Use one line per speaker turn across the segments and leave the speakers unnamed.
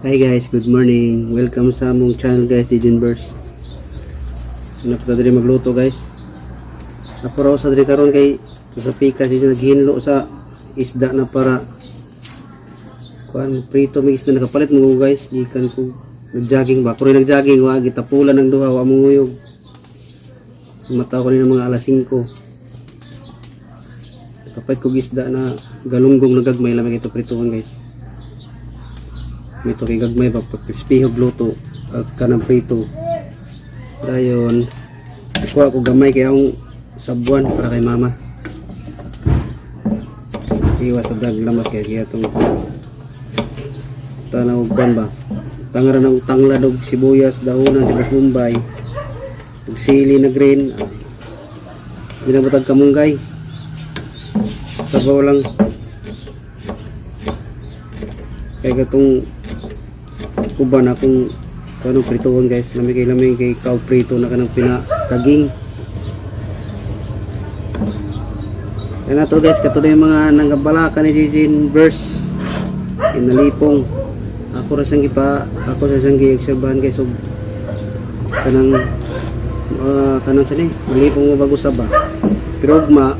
Hi guys, good morning. Welcome sa among channel guys, Jinbers. Napita diri magluto guys. Ako raw sa diri karon kay sa pika si naghinlo sa isda na para kuan prito mig isda nakapalit mo guys. Gikan ko nagjogging ba. Kung nagjogging wa gitapulan ng duha wa mo nguyog. Mata ko ni mga alas 5. Kapait ko isda na galunggong nagagmay lamang ito pritoon guys. Ito kay gagmay ba crispy luto at kanang prito. Dayon kuha ko gamay kay ang sabuan para kay mama. Iwas sa dag lamas kay siya itong tanaw ban ba. Tangaran ng tanglad og sibuyas, dahonan, sibuyas Bombay. Ug sili na green. Ginabutag kamunggay. Sabaw lang. Kay gatong uban akong kanong pritohon guys, lamig kay cow prito na kanang pinakaging. Kaya na to guys, katulad yung mga nanggabalakan ni Jinbers inalipong ako sa sang gi-obserbahan guys og kanang sani malipong mo bago saba pero ugma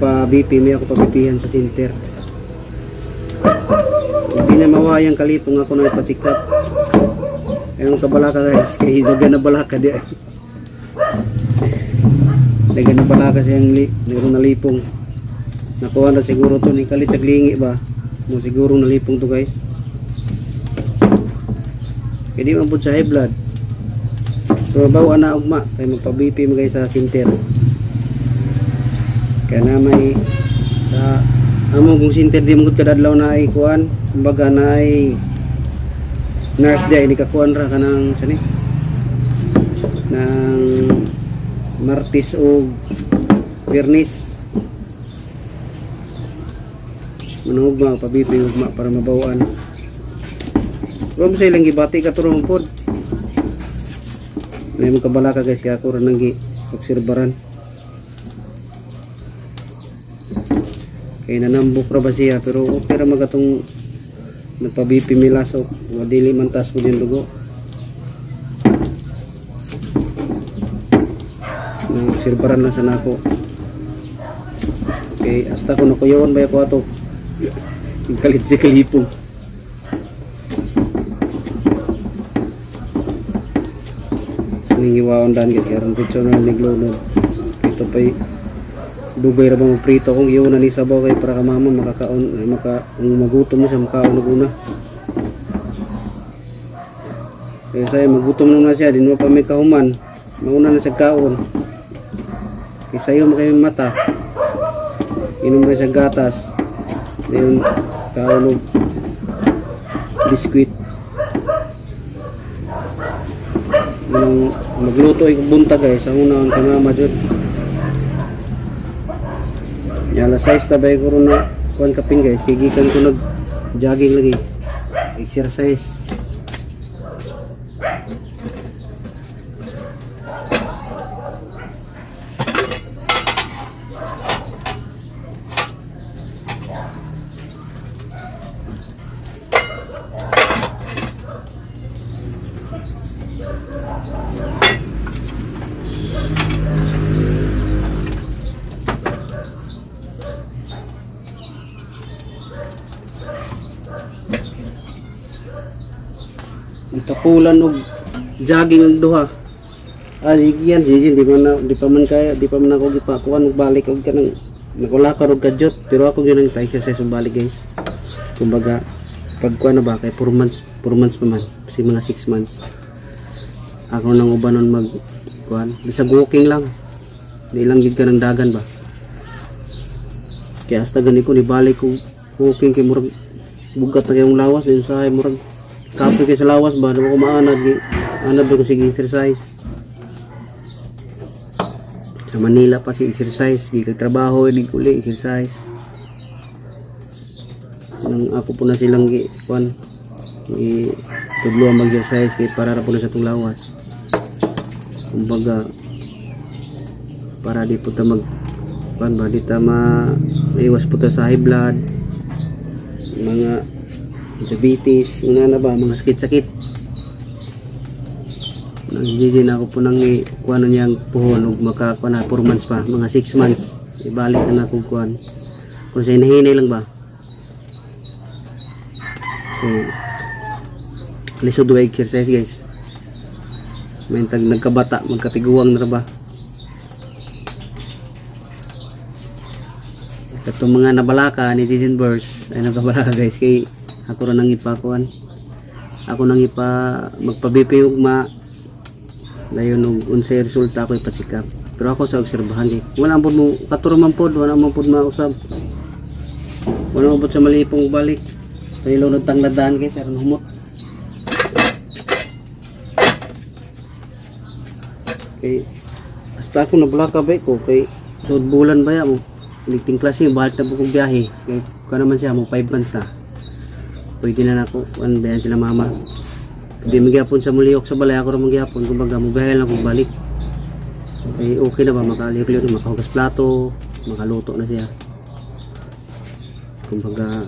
pa BP may ako pabipihan sa center. Hindi na mawayang kalipong ako na ipatsikap. Ayun kabalaka guys, kaya dagan na balaka di ay. Dagan na balaka siyang nalipong. Nakuha na siguro to ni kalit lingi ba. Mo siguro nalipong to guys. Kaya di man po sa high blood. So bawa na ugma kaya magpa-BP mo guys sa center. Kaya na may sa amo kung center di mo kadadlaw na ay kuan kumbaga na ay nurse day ni kakuan ra kanang sani ng Martes o Biyernes manugma pabipi ugma para mabawaan. Wag sa ilang gibati ka turong pod. May mo kabala ka guys kaya ako ra nang gi-obserbaran. Kaya nanambok ra ba siya pero okay ra magatong nagpa-BP milasok wadili man tas mo din dugo nagobserbaran na sa nako. Okay, hasta ko nakuyawan ba ako ato kalit si kalipong sa nangiwaon dan kaya karon pito na naglunod ito pa'y dugay ra bang prito kung iyon na ni sabaw kay para ka mama makakaon magutom mo siya makaon og una. Kaya saya magutom na siya din mo pa may kahuman mauna na siya kaon. Kay sayo mo kay mata. Inom na siya gatas. Dayon kaon og biskwit. Nung magluto ay buntag guys ang una ang kamama jud. Yala size tabay ko ron na kuan kapin guys kigikan ko nag jogging lagi exercise. Itapulan og jogging ang duha. Yan di pa man ako gipakuan og balik og kanang nakulakar og kadyot pero ako gyud nang exercise og balik guys. Kumbaga pag kuan na ba kay 4 months pa man si mga 6 months. Ako nang ubanon mag kuan bisag walking lang. Di lang gid ka ng dagan ba. Kaya hasta gani ko ni balik ko walking kay murag bugat na kayong lawas yun sa murag kapoy kay sa lawas ba na ko maanad ko sige exercise sa Manila pa si exercise di kay trabaho di kuli exercise nang ako po na silang kuan tudlo mag exercise kay para ra po na sa tong lawas kumbaga para di po ta mag kuan ba di ta maiwas po ta sa high blood mga diabetes, nga na ba, mga sakit-sakit. Nagjijin ako po nang kuha na niyang puhon ug makakuha na 4 months pa, mga 6 months ibalik na ako kuhan kung sa hinahinay lang ba. Lisod wa exercise guys, may tag nagkabata magkatiguang na ba. Katong mga nabalaka ni December ay nagkabalaka guys, kay ako ra nang ipakuan, ako nang ipa magpa-BP ugma dayon og unsay resulta ako ipasikap. Pero ako sa obserbahan kay wala pud mo katuro man pod, wala man pud mausab, wala man pud sa malipong balik kay lunod tangladaan kay sa humot. Kay hasta ako nabalaka ba ko kay sud bulan ba ya mo liting klase balik na bukong biyahe kay ka naman siya mo 5 months na pwede na nako an bayan sila mama. Di magyapon sa muliok sa balay, ako rin magyapon kumbaga mubiyahe lang kung balik kay okay na ba, makaliok-liok na, makahugas plato, makaluto na siya, kumbaga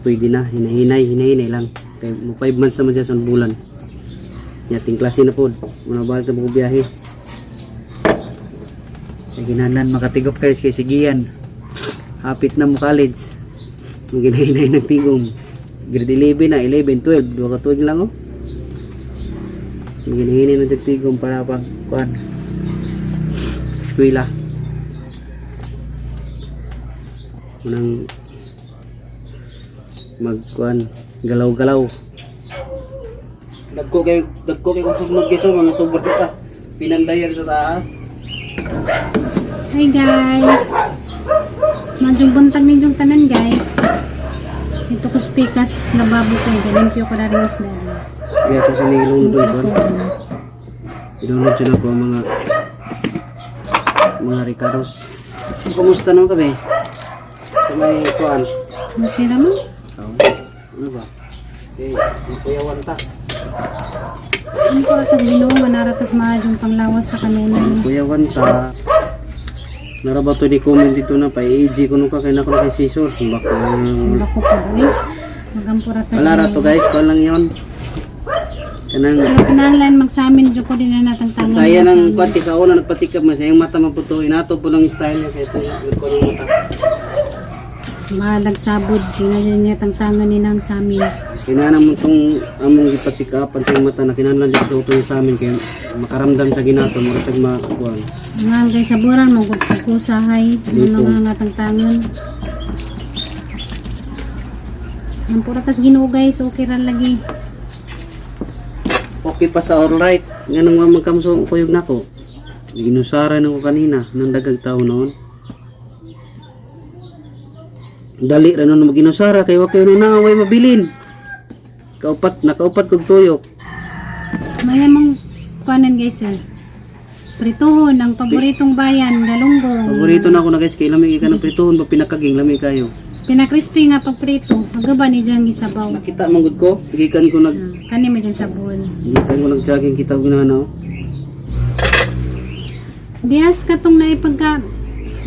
pwede na, hinahinay lang kay mo 5 months naman siya sa bulan yating klase na po muna balik na bukong biyahe. Kaya ginahanglan makatigop kayo kay sigiyan, hapit na mo college, maginahinay ng tigom, grade 11 na, 11, 12, 2 katuig lang oh, maginahinay ng tigom para pag kuhan eskwela. Unang magkuhan galaw-galaw, dagko kay kung sunog kiso mga sobrang sa pinandayan sa taas.
Hi guys, manjong buntag ninyong tanan guys. Ito ko spikas na babo ko, galimpyo ko na rin isda.
Kaya ito sa nilong doon ito ilunod siya na po mga Ricaros. Kumusta naman kami sa may kuhan?
Masira mo?
Ano ba? Okay, kuyawan ta.
Ano ko atas ginoo nga naratas mahal yung panglawas sa kanunay.
Kuyawan ta. Narabato di comment dito na pa i-AG ko nung kakain ako na kay Sisor.
Sumba ko pa rin. Magampura tas.
Wala rato guys, ko lang yon. Kanang
pero kinahanglan magsamin dyan ko din na natang tangan.
saya ng pati sa una nagpasikap mo, sayang mata maputo. Inato po ng style niya kaya ito nagko ng mata.
Malagsabod, kinahanglan niya tang tangan ni nang samin.
Kinahanglan mo itong among ipasikapan sa mata na kinahanglan dito sa uto sa amin kaya makaramdam sa ginato mo rasag makuhan.
Nga kay saburan mo gud ko sahay, ano nga natang tangan. Ang puratas Ginoo guys, okay ra lagi.
Okay pa sa alright. Nga nang mamagkamso kuyog na ko. Ginusara na ko kanina nang dagang tao noon. Dali ra nun maginusara kay wa kayo na way mabilin. Nakaupat kog tuyok.
Mayamang kanan guys eh. Prituhon ang paboritong bayan, galunggong.
Paborito na ako na guys kay lamig ka ng prituhon ba pinakaging lamig kayo.
Pinakrispy nga pagprito, agaba ni diyang isabaw.
Nakita manggod ko, gikan ko
Kani mo diyang sabon.
gikan ko nag-jogging kita ginana.
Diyas katong na ipagka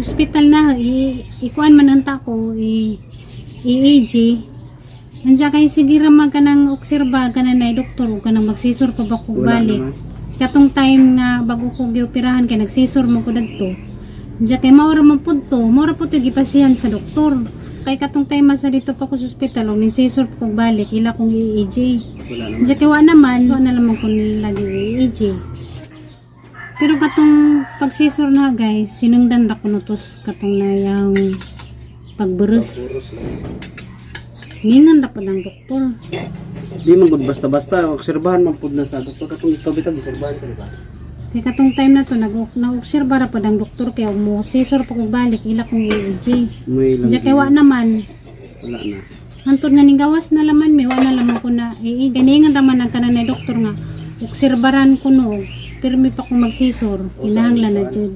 hospital na, ikuan man unta ko, i-EG. Nandiya kayo sige ramag ka ng obserba ka na doktor, o ka nang magsisor pa ba ko balik. Katong time nga bago ko gioperahan kay nagsisor mo ko dagto. Nandiya kay maura man pud to, maura pud to gipasihan sa doktor. Kay katong time sa dito pa ko sa hospital, o nisisor pa kong balik, ila kong i-EG. Nandiya kay wa naman, so na lamang ko nilagi i-EG. Pero katong pagsisor na guys, sinungdan ra ko nutos katong na yung pagburus. Ningan ra po ng doktor.
Di man gud basta-basta obserbahan man pud na sa doktor katong ikaw bitag obserbahan ka diba?
Kaya katong time na to, na-obserba ra po ng doktor kaya mo sisor pa kong balik, ila kong i-EG.
May lang.
Diya kay wa naman.
Wala na.
Hantod nga ning gawas na laman, may wa na lamang ko na i-EG. Ganingan raman ang kanan na doktor nga. Obserbaran ko no, pero may pa kong magsisor, kinahanglan na dyan.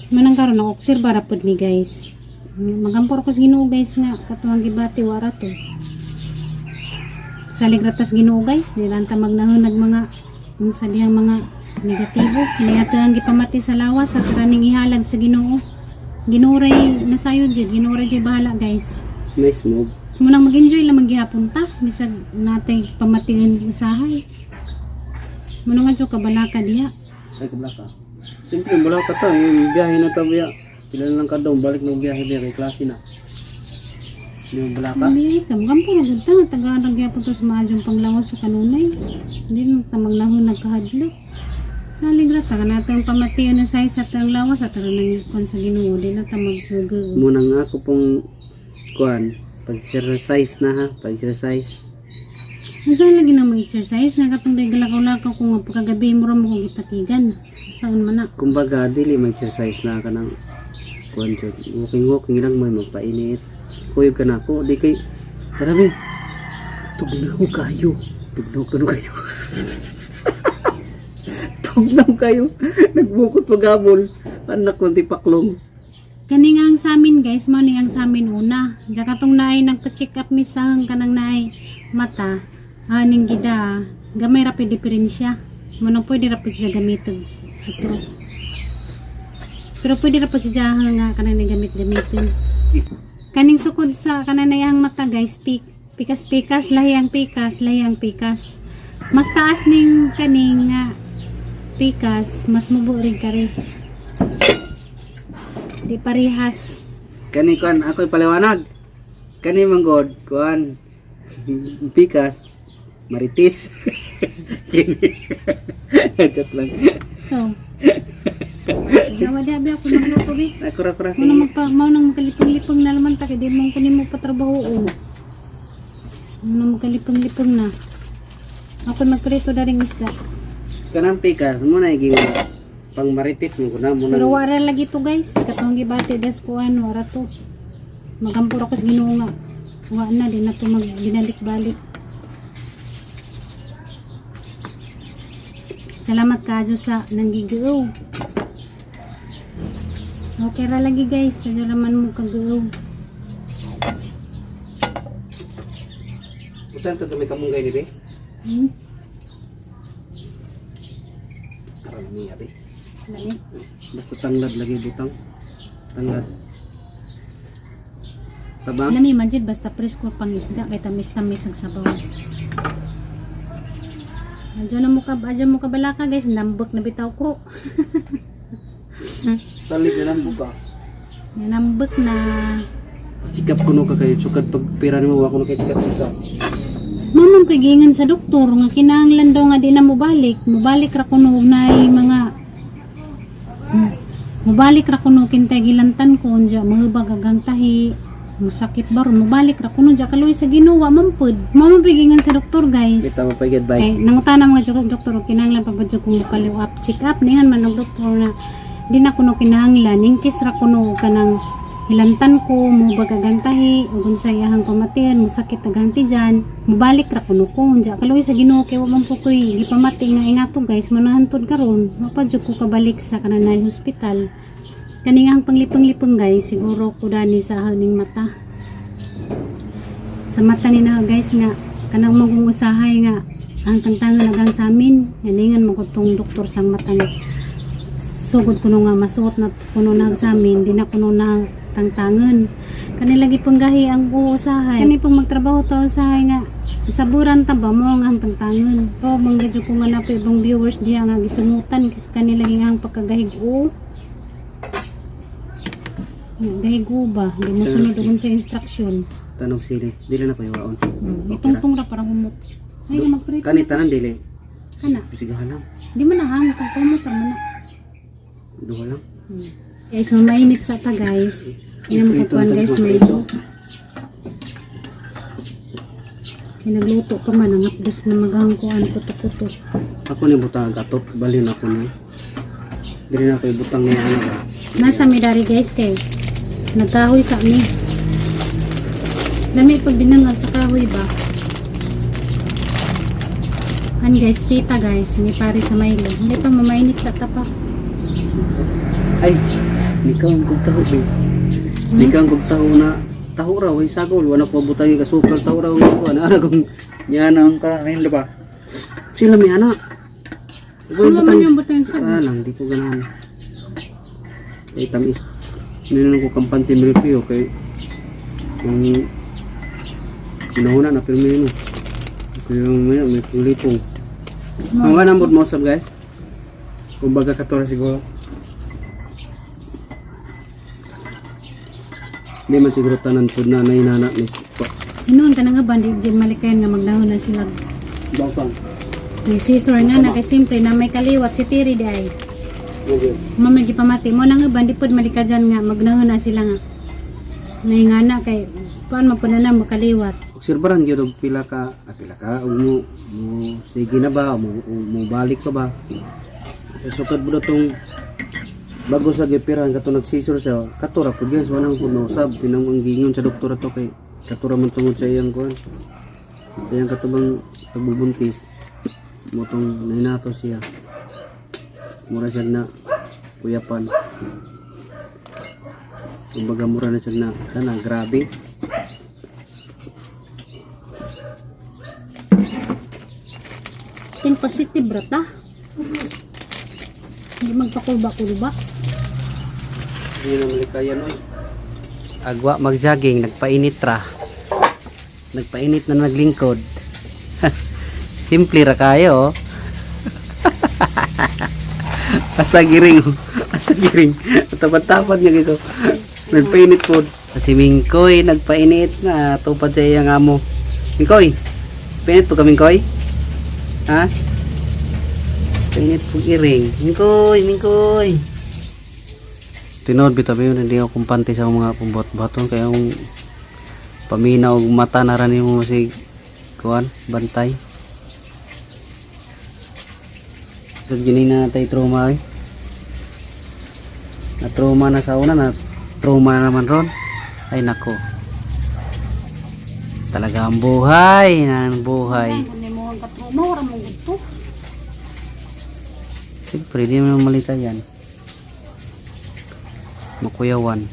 Manang karon na obserba ra pod mi guys. Magampor ko sa Ginoo guys nga, katuwang gibati wara to. Salig ratas Ginoo guys, nilanta magnahunag mga sa diyang mga negatibo. Kinayato ang gipamati sa lawas at raning ihalad sa Ginoo. Ginuray nasayo dyan, ginuray dyan bahala guys.
Nice move.
Munang mag-enjoy lang maghihapon ta. Bisag natin pamatingan usahay. Muna nga dyan kabalaka diya.
Ay, kablaka. Siyempre, wala ka ta. Yung biyahe na ta biya. Pila na lang ka daw. Balik ng biyahe biya. Kay klase na. Hindi mo balaka.
Hindi, kampo na gud ta. Taga-arag yapon to sa madyong panglawas sa kanunay. Hindi na tamang lahon nagkahadlok. Salig ra ta. Kanatang pamatiyan na size sa tang lawas at nang kon sa Ginoo. Di na ta mag-gugu.
Muna nga ako pong kuan. Pag-exercise na ha. Pag-exercise.
Saan lagi na mag-exercise? Nga katong day galakaw-lakaw ko nga pagkagabi mo rin mo kong gitakigan. Saan man na?
Kumbaga, dili mag-exercise na ka ng kuan dyan. Walking lang mo. Magpainit. Kuyog ka na ako. Di kay... Marami. Tugnaw kayo. Tugnaw kayo. Tugnaw kayo. Nagbukot magabol. Anak ng tipaklong.
Kani nga ang sa amin guys, mani ang sa amin una. Diya katong naay nagpa-check up misang kanang naay mata. Haning gida, gamay ra pwede diferensya. Manong pwede ra pa siya gamitin. Ito. Pero pwede ra pa siya nga kanang gamit-gamitin. Kaning sukod sa kanang nayang mata guys, pikas-pikas, lahiyang pikas. Mas taas ning kaning pikas, mas maburing kare. Di parehas.
Kani kuan ako'y paliwanag. Kani manggod kuan pikas maritis. Joke lang.
So. Nawadi ako magluto bi.
Akura-kura
Mo nang makalipong-lipong na naman ta kay di mo kunin mo patrabaho o. Mo nang makalipong-lipong na. Ako magprito daring isda.
kanang pikas mo na iging pang maritis mo na mo
Pero
na.
wala lagi to guys. Katong gibati das kuan wala to. Magampur ako sa Ginoo nga. Wa na di na to magbinalik-balik. Salamat kadyo sa nanggigiro. Okay ra lagi guys. Sadyo raman mo kagiro.
Usan to may kamunggay ni be. Aral niya be.
Dali.
Basta tanglad lagi butang. Tanglad. Tabang.
Nami manjid basta presko pang isda kay tamis-tamis ang sabaw. Adyo mo ka balaka guys, nambok na bitaw ko.
Salig na lang buka.
Nambok na.
Sikap ko no ka kayo. Sukad pag pira ni mo ako no kay sikap ka.
Mamang pagingan sa doktor nga kinahanglan daw nga di na mubalik. Mubalik ra kuno na mga mubalik ra kuno kintay gilantan ko unja mahubag agang tahi. Musakit baron mubalik ra kuno ja kaloy sa Ginoo mampud. Mamang pagingan sa doktor guys.
Bitaw mo pagid bye.
Ay, nangutana mga doktor kinahanglan pa ba jud kung paliw up check up nihan man og doktor na di na kuno kinahanglan ingkis ra kuno kanang hilantan ko mo bagagantahi ug unsay iyahang pamatian musakit aganti diyan mubalik ra kuno ko unja kaloy sa Ginoo kay wa man po koy gipamati nga ingato guys manahantod karon mapadjud ko kabalik sa kananay hospital kani nga ang panglipong-lipong guys siguro ko dani sa haning mata sa mata ni na guys nga kanang magong usahay nga ang tangtangan nagang sa amin yaningan mo tong doktor sang mata nga sugod kuno nga masuot na kuno na sa amin di na kuno na tangtangan kanilagi panggahi ang usahay kani pong magtrabaho to usahay nga saburan ta ba mo nga ang tangtangan o mangyadyo ko nga na po ibang viewers diya nga gisumutan kasi kanilagi nga ang pagkagahigo gahigo ba di mo sunod ugon sa instruction
Tanog sili. Dili na ko iwaon.
itong tungra para humot ay nga magprito
Kani tanan dili.
kana
Bisigahan lang.
di man na hang kung kumot man na
Duha lang.
guys mainit sa ta guys yan mo kukuhan guys may ito nagluto ka man ang apdas na maghangkuhan kuto-kuto
Ako ni butang gatot balin ako ni. Dili na ko ibutang ni ano ba.
nasa medari guys kay nagkahoy sa amin dami pag dinangal sa kahoy ba kan guys pita guys ni pare sa Milo hindi pa mamainit sa tapa
Ay, nikaw ang kog taho be. Nikaw ang kog taho na taho raw ay sagol wala ko butang ka sukal taho raw ko ana kung yan ang kanin ba. Sila may anak.
ano man yung butang sa
Lang, di ko ganahan. Ay, tamis. Hindi na ko kampante review kay yung Pinahuna na pirmi mo. Kaya may kulipong. Ang nga nambod mo sab guys. Kumbaga 14 siguro. Hindi man siguro tanan po na nainana ni
Inuon ka na nga ba, di malikayan nga magnahon na sila.
Bawang.
May scissor nga na, kay siyempre na may kaliwat si Tiri di ay.
Okay.
Mamagi pamati mo na nga ba, di po malikadyan nga, magnahon na sila nga. Nay nga na, kay paano po na makaliwat.
Obserbaran gyud og pila ka ug mo sige na ba mo balik ka ba. Sukad mo tong bago sa gipiran kato nagsisor siya katura pud guys wanang puno sab tinang ang gingon sa doktor ato kay katura man tungod sa iyang kuan. Sa iyang katubang pagbubuntis mo tong nahinato siya. Mura siya na kuyapan. Kumbaga mura na siya na kana grabe.
Tin positive rata. Hindi magpakulba-kulba.
Hindi na malikayan oy. Agwa mag-jogging, nagpainit ra. Nagpainit na naglingkod. Simple ra kayo. Asa giring. Asa giring. Tapat-tapat niya gito. Nagpainit po. Si Mingkoy, nagpainit na. Tupad sa iyang amo. Mingkoy, painit po ka Mingkoy? Ha? Painit po giring. Mingkoy. Tinod bitabi yun, hindi ako kumpante sa mga pambot-baton kaya yung paminaw mata na rin mo si kuan, bantay. Tapos ganyan na tayo trauma eh. Na trauma na sa una, na trauma na naman ron. Ay nako. Talaga ang buhay,
Hindi mo ang katruma, wala mong gusto.
Siyempre, di mo malita yan. Makuyawan.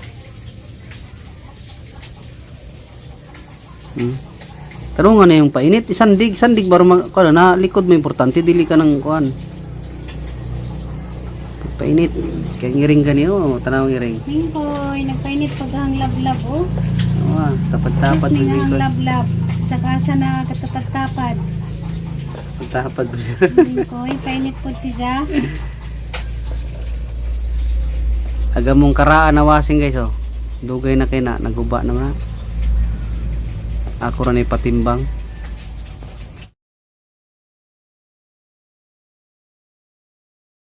Tarungan na yung painit. Sandig baro na likod mo importante. Dili ka ng kuhan. Painit. Kaya ngiring ka niyo. Tanaw ngiring.
Mingkoy, nagpainit pag ang lablab oh.
Tapat-tapat.
Mas ang lablab. Sa kasa na katatapad.
Tapat.
Mingkoy, painit po siya.
Aga mong karaan na wasing guys oh. Dugay na kay na. Naguba naman na. Ako rin ay patimbang.